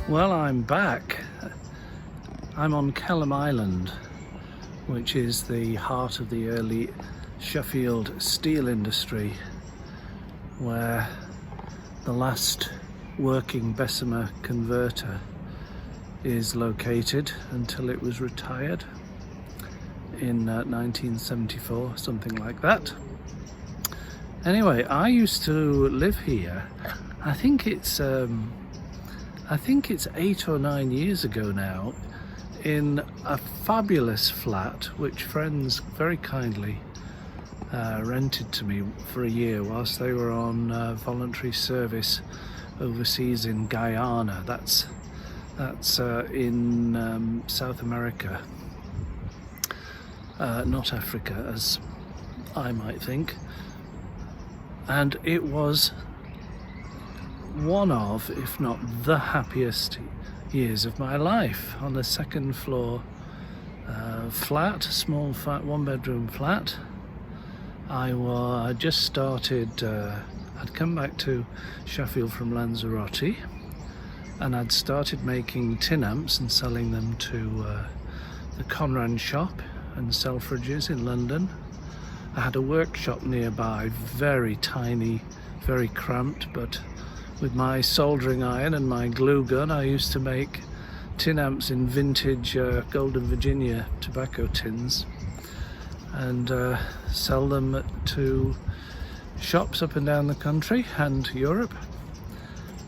Well, I'm back. I'm on Kelham Island, which is the heart of the early Sheffield steel industry, where the last working Bessemer converter is located until it was retired in 1974, something like that. Anyway, I used to live here. I think it's 8 or 9 years ago now, in a fabulous flat which friends very kindly rented to me for a year whilst they were on voluntary service overseas in Guyana. That's in South America, not Africa as I might think. And it was one of, if not the happiest years of my life. On the second floor flat, small flat, one bedroom flat. I just started, I'd come back to Sheffield from Lanzarote, and I'd started making tin amps and selling them to the Conran shop and Selfridges in London. I had a workshop nearby, very tiny, very cramped, but with my soldering iron and my glue gun I used to make tin amps in vintage Golden Virginia tobacco tins and sell them to shops up and down the country and Europe.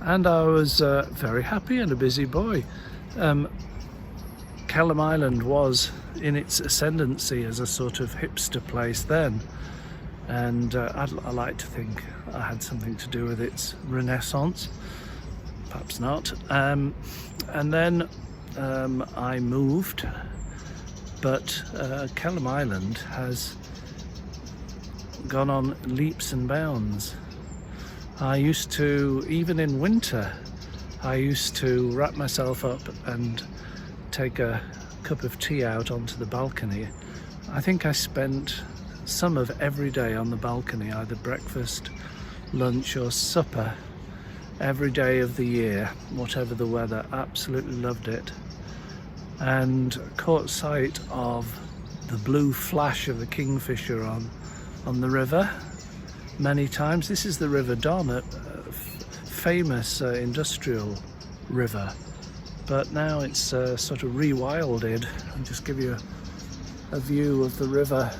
And I was very happy and a busy boy. Kelham Island was in its ascendancy as a sort of hipster place then, and I like to think I had something to do with its renaissance, perhaps not. And then I moved, but Kelham Island has gone on leaps and bounds. I used to, even in winter, I used to wrap myself up and take a cup of tea out onto the balcony. I think I spent some of every day on the balcony, either breakfast, lunch or supper, every day of the year, whatever the weather. Absolutely loved it, and caught sight of the blue flash of the kingfisher on the river many times. This is the River Don, a famous industrial river, but now it's sort of rewilded. I'll just give you a view of the river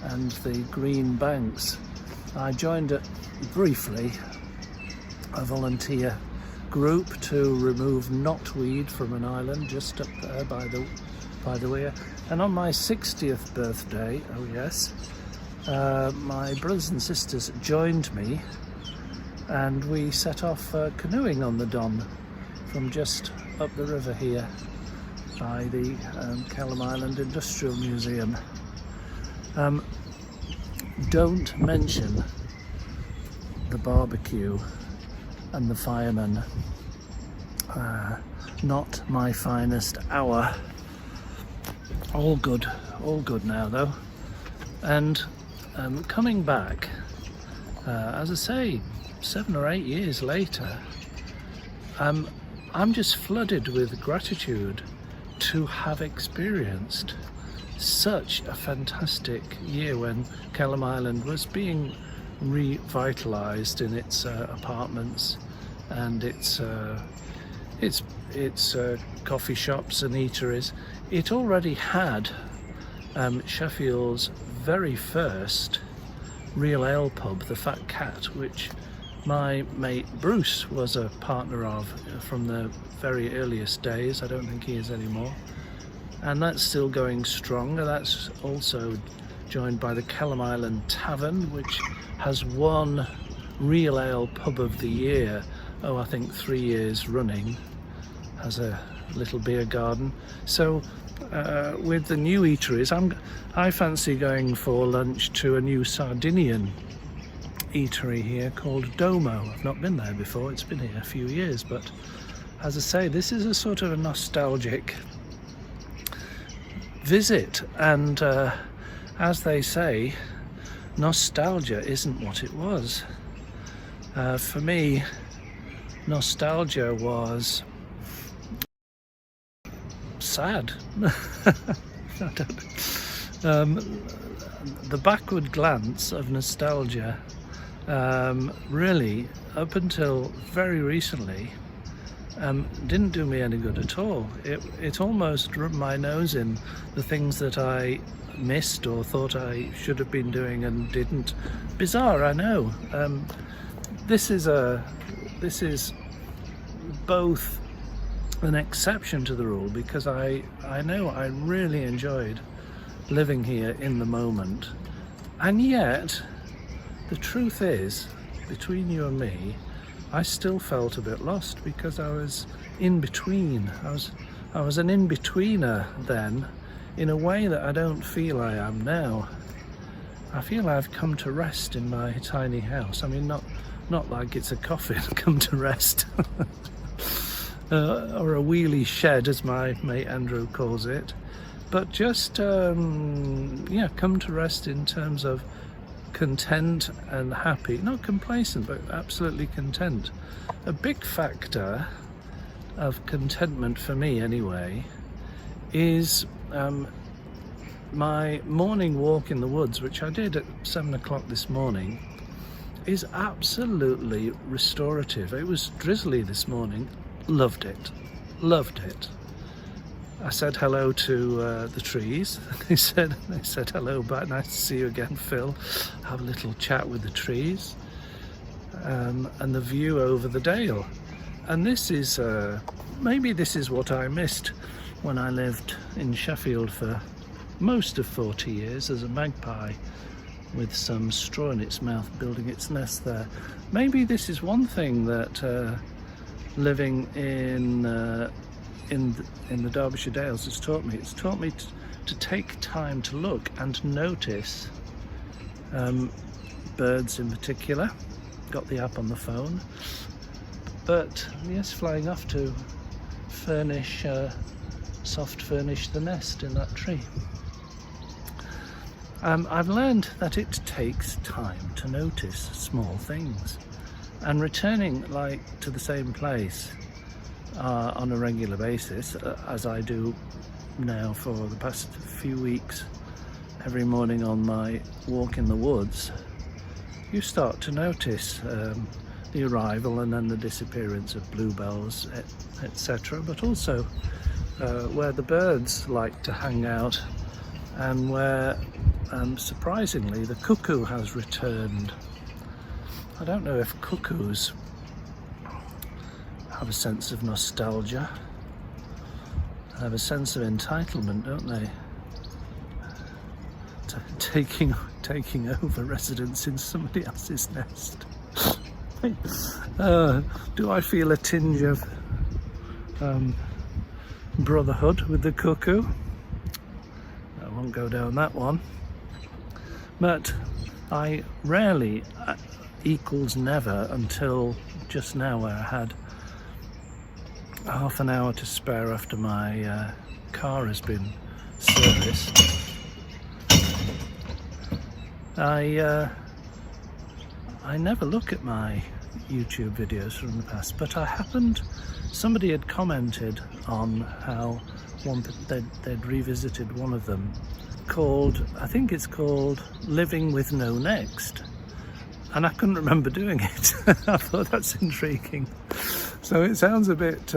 and the green banks. I joined briefly a volunteer group to remove knotweed from an island just up there by the weir. And on my 60th birthday, oh yes, my brothers and sisters joined me, and we set off canoeing on the Don from just up the river here by the Kelham Island Industrial Museum. Don't mention the barbecue and the firemen. Not my finest hour. All good now though. And coming back, as I say, 7 or 8 years later, I'm just flooded with gratitude to have experienced such a fantastic year when Kelham Island was being revitalized in its apartments and its coffee shops and eateries. It already had Sheffield's very first real ale pub, the Fat Cat, which my mate Bruce was a partner of from the very earliest days. I don't think he is anymore. And that's still going strong. And that's also joined by the Kelham Island Tavern, which has won Real Ale Pub of the Year, I think 3 years running, has a little beer garden. So with the new eateries, I fancy going for lunch to a new Sardinian eatery here called Domo. I've not been there before, it's been here a few years, but as I say, this is a sort of a nostalgic visit, and as they say, nostalgia isn't what it was. For me, nostalgia was sad. The backward glance of nostalgia really, up until very recently, didn't do me any good at all. It almost rubbed my nose in the things that I missed or thought I should have been doing and didn't. Bizarre, I know. This is both an exception to the rule, because I know I really enjoyed living here in the moment, and yet the truth is, between you and me, I still felt a bit lost, because I was in between. I was an in-betweener then, in a way that I don't feel I am now. I feel I've come to rest in my tiny house. I mean, not like it's a coffin, come to rest. Or a wheelie shed, as my mate Andrew calls it. But just, yeah, come to rest in terms of content and happy. Not complacent, but absolutely content. A big factor of contentment for me anyway is my morning walk in the woods, which I did at 7 o'clock this morning, is absolutely restorative. It was drizzly this morning. Loved it. I said hello to the trees. They said hello back. Nice to see you again, Phil. Have a little chat with the trees, and the view over the dale. And this is maybe this is what I missed when I lived in Sheffield for most of 40 years as a magpie, with some straw in its mouth, building its nest there. Maybe this is one thing that living in the Derbyshire Dales has taught me. It's taught me to take time to look and notice birds in particular. Got the app on the phone, but yes, flying off to soft furnish the nest in that tree. I've learned that it takes time to notice small things, and returning to the same place on a regular basis, as I do now for the past few weeks, every morning on my walk in the woods, you start to notice the arrival and then the disappearance of bluebells, etc., but also where the birds like to hang out, and where surprisingly the cuckoo has returned. I don't know if cuckoos have a sense of nostalgia. They have a sense of entitlement, don't they? Taking over residence in somebody else's nest. Do I feel a tinge of brotherhood with the cuckoo? I won't go down that one. But I rarely equals never until just now, where I had half an hour to spare after my car has been serviced. I never look at my YouTube videos from the past, but somebody had commented on how they'd revisited one of them I think it's called Living with No Next, and I couldn't remember doing it. I thought that's intriguing. So it sounds a bit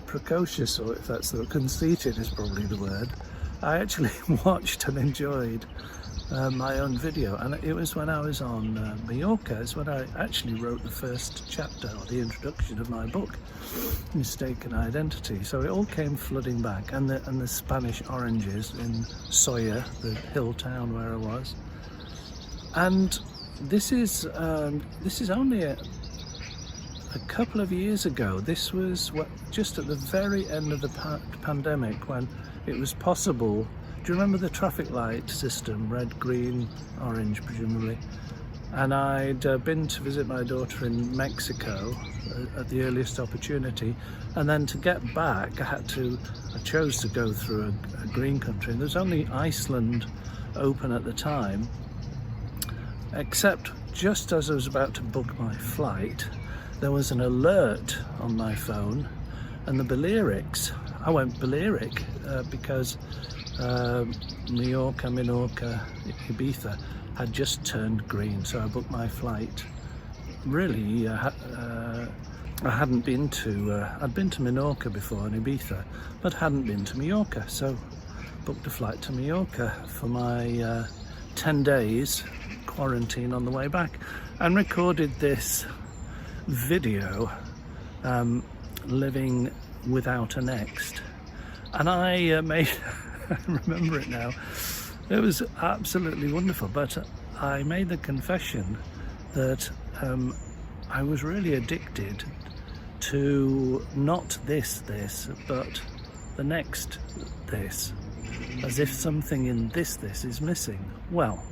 precocious, or if that's conceited is probably the word. I actually watched and enjoyed my own video, and it was when I was on Mallorca. It's when I actually wrote the first chapter, or the introduction of my book, Mistaken Identity. So it all came flooding back, and the Spanish oranges in Soya, the hill town where I was. And this is only a couple of years ago. This was just at the very end of the pandemic, when it was possible. Do you remember the traffic light system? Red, green, orange, presumably. And I'd been to visit my daughter in Mexico at the earliest opportunity, and then to get back I chose to go through a green country, and there was only Iceland open at the time, except just as I was about to book my flight, there was an alert on my phone, and the Balearics, I went Balearic because Mallorca, Minorca, Ibiza had just turned green, so I booked my flight. Really, I hadn't been to, I'd been to Minorca before and Ibiza, but hadn't been to Mallorca, so booked a flight to Mallorca for my 10 days quarantine on the way back, and recorded this video, living without a next. And I made, I remember it now, it was absolutely wonderful, but I made the confession that I was really addicted to not this, but the next this, as if something in this is missing. Well,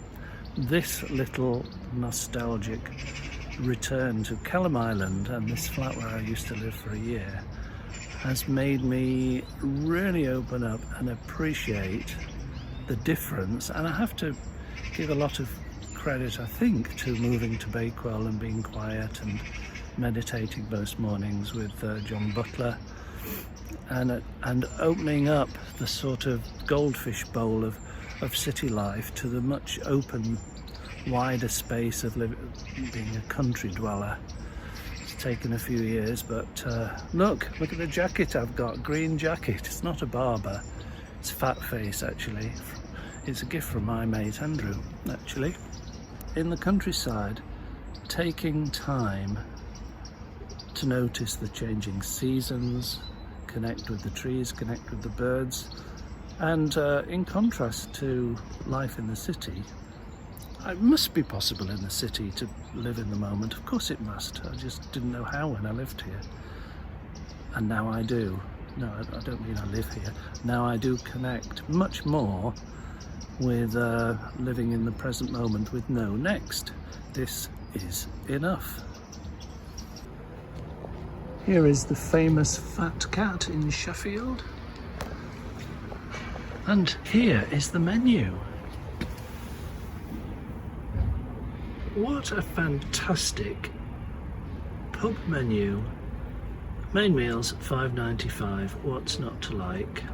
this little nostalgic return to Kelham Island and this flat where I used to live for a year has made me really open up and appreciate the difference. And I have to give a lot of credit, I think, to moving to Bakewell and being quiet and meditating most mornings with John Butler, and opening up the sort of goldfish bowl of city life to the much open, wider space of being a country dweller. It's taken a few years, but look at the jacket I've got, green jacket. It's not a Barber, it's Fat Face actually. It's a gift from my mate Andrew, actually. In the countryside, taking time to notice the changing seasons, connect with the trees, connect with the birds, and in contrast to life in the city, it must be possible in the city to live in the moment. Of course it must. I just didn't know how when I lived here, and now I do. No, I don't mean I live here. Now I do connect much more with living in the present moment with no next. This is enough. Here is the famous Fat Cat in Sheffield, and here is the menu. What a fantastic pub menu. Main meals £5.95. What's not to like?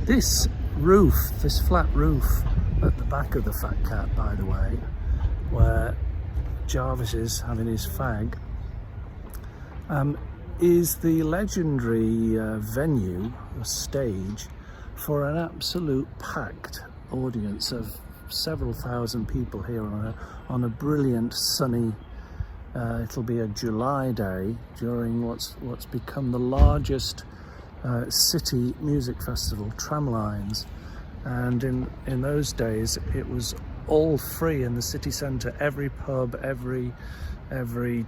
This roof, this flat roof at the back of the Fat Cat, by the way, where Jarvis is having his fag, is the legendary venue, or stage, for an absolute packed audience of several thousand people here on a brilliant sunny, it'll be a July day during what's become the largest city music festival, Tramlines. And in those days it was all free in the city centre. Every pub, every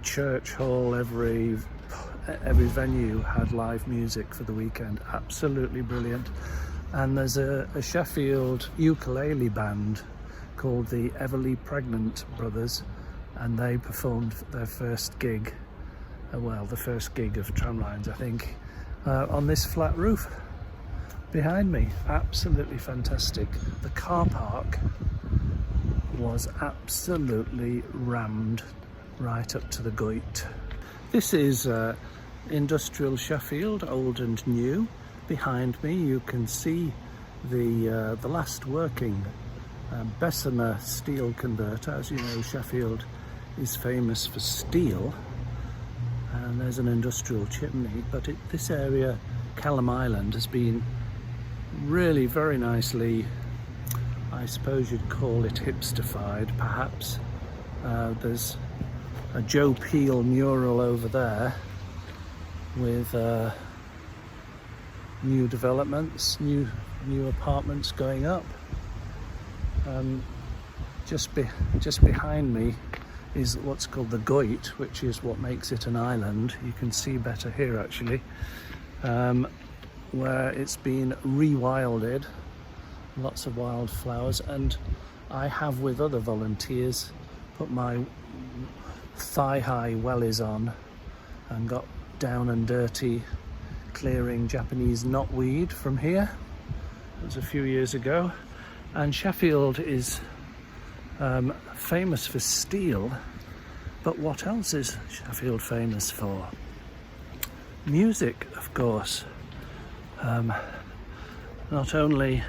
church hall, every venue had live music for the weekend. Absolutely brilliant. And there's a Sheffield ukulele band called the Everly Pregnant Brothers, and they performed their first gig, the first gig of Tramlines, I think, on this flat roof behind me. Absolutely fantastic. The car park was absolutely rammed right up to the gate. This is industrial Sheffield, old and new. Behind me you can see the last working Bessemer steel converter. As you know, Sheffield is famous for steel, and there's an industrial chimney, but this area, Kelham Island, has been really very nicely, I suppose you'd call it hipsterfied perhaps. There's a Joe Peel mural over there with new developments, new apartments going up. Just behind me is what's called the Goit, which is what makes it an island. You can see better here actually, where it's been rewilded, lots of wildflowers, and I have, with other volunteers, put my thigh-high wellies on and got down and dirty clearing Japanese knotweed from here. It was a few years ago. And Sheffield is famous for steel, But what else is Sheffield famous for? Music, of course. Not only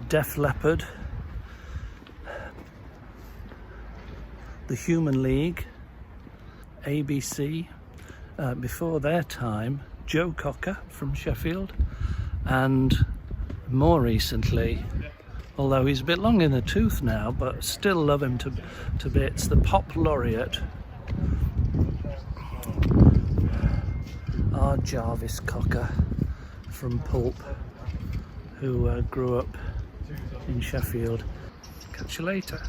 Def Leppard, the Human League, ABC, before their time, Joe Cocker from Sheffield, and more recently, although he's a bit long in the tooth now, but still love him to bits, the Pop Laureate, R. Jarvis Cocker from Pulp, who grew up in Sheffield. Catch you later.